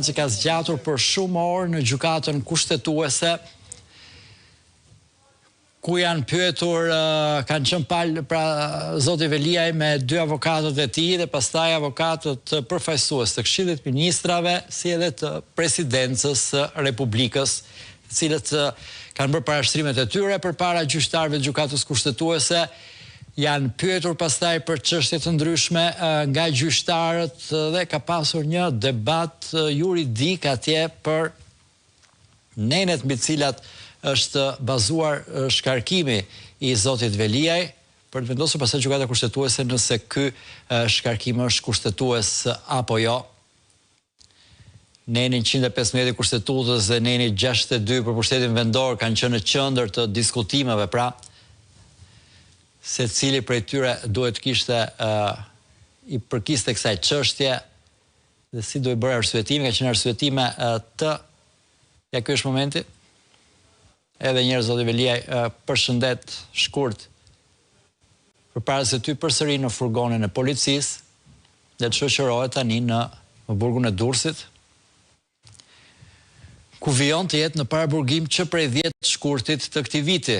që ka zgjatur për shumë orë në gjykatën kushtetuese, ku janë pyetur, kanë qenë palë pra zoti Veliaj me 2 avokatët e tij dhe pastaj avokatët përfaqësues të Këshillit të Ministrave, si edhe të Presidencës së Republikës, të cilët kanë bërë parashtrimet e tyre përpara gjyqtarëve të gjykatës kushtetuese. Janë pyetur pastaj për çështje të ndryshme nga gjyqtarët dhe ka pasur një debat juridik atje për nenet mbi të cilat është bazuar shkarkimi i zotit Veliaj, për të vendosur pastaj gjykata kushtetuese nëse ky shkarkim është kushtetues apo jo. Neni 115 i kushtetutës dhe neni 62 për pushtetin vendor kanë qenë në qendër të diskutimeve, pra se cili prej tyre duhet kishte i përkiste kësaj çështje dhe si duhet bërë arsyetime, ka qenë arsyetime të ja ky është momenti. Edhe njerë zoti Veliaj, përshëndet shkurt përpara se ty përsëri në furgonin e policisë dhe të shoqërohet tani në burgun e Durrësit, ku vijon të jetë në paraburgim që prej 10 shkurtit të këtij viti.